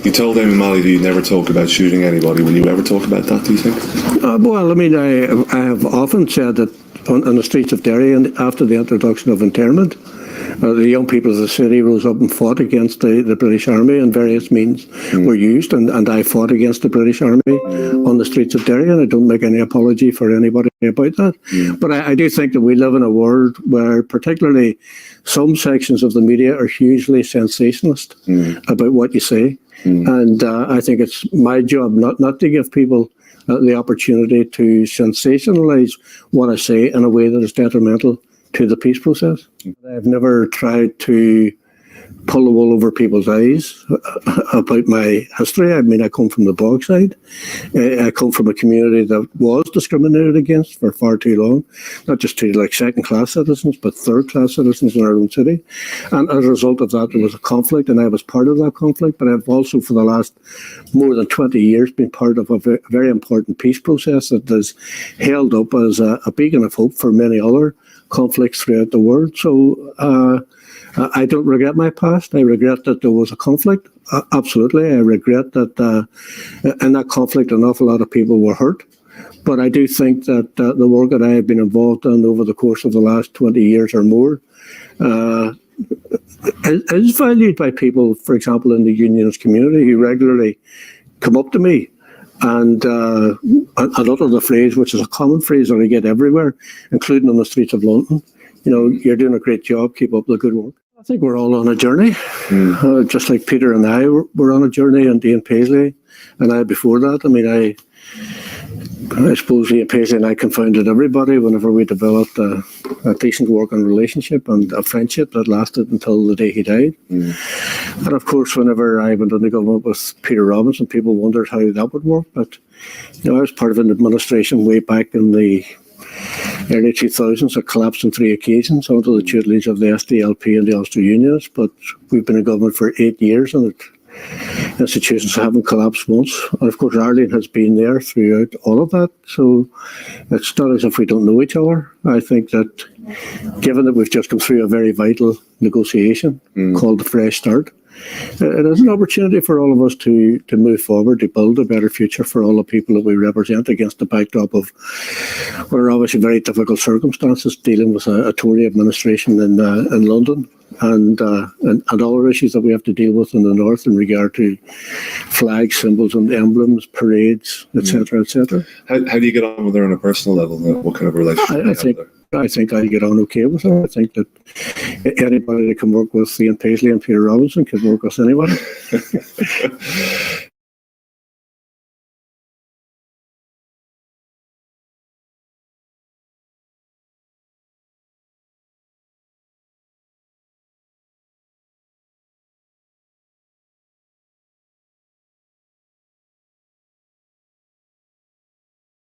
You told Amy Malley that you never talk about shooting anybody. Will you ever talk about that, do you think? Well, I mean, I have often said that on the streets of Derry, and after the introduction of internment, the young people of the city rose up and fought against the British Army, and various means were used, and I fought against the British Army on the streets of Derry, and I don't make any apology for anybody about that. But I do think that we live in a world where particularly some sections of the media are hugely sensationalist about what you say. And I think it's my job not to give people the opportunity to sensationalise what I say in a way that is detrimental to the peace process. I've never tried to pull the wool over people's eyes about my history. I mean, I come from the Bogside. I come from a community that was discriminated against for far too long, not just treated like second-class citizens, but third-class citizens in our own city. And as a result of that, there was a conflict, and I was part of that conflict, but I've also, for the last more than 20 years, been part of a very important peace process that is held up as a beacon of hope for many other conflicts throughout the world. So I don't regret my past. I regret that there was a conflict. Absolutely. I regret that in that conflict an awful lot of people were hurt. But I do think that the work that I have been involved in over the course of the last 20 years or more is valued by people, for example, in the unionist community, who regularly come up to me and utter the phrase, which is a common phrase that I get everywhere, including on the streets of London. You know, you're doing a great job. Keep up the good work. I think we're all on a journey, just like Peter and I were on a journey, and Ian Paisley and I before that. I mean, I suppose Ian Paisley and I confounded everybody whenever we developed a decent working relationship and a friendship that lasted until the day he died. And of course, whenever I went into government with Peter Robinson, people wondered how that would work. But you know, I was part of an administration way back in the early 2000s that collapsed on 3 occasions under the tutelage of the SDLP and the Ulster Unionists. But we've been in government for 8 years, and institutions haven't collapsed once. And of course, Ireland has been there throughout all of that. So it's not as if we don't know each other. I think that given that we've just come through a very vital negotiation called the Fresh Start, it is an opportunity for all of us to move forward, to build a better future for all the people that we represent against the backdrop of what are obviously very difficult circumstances, dealing with a Tory administration in London and other issues that we have to deal with in the north in regard to flags, symbols and emblems, parades, etc., etc. How do you get on with her on a personal level? What kind of relationship I think I get on okay with her. I think that anybody that can work with Ian Paisley and Peter Robinson can work with anybody.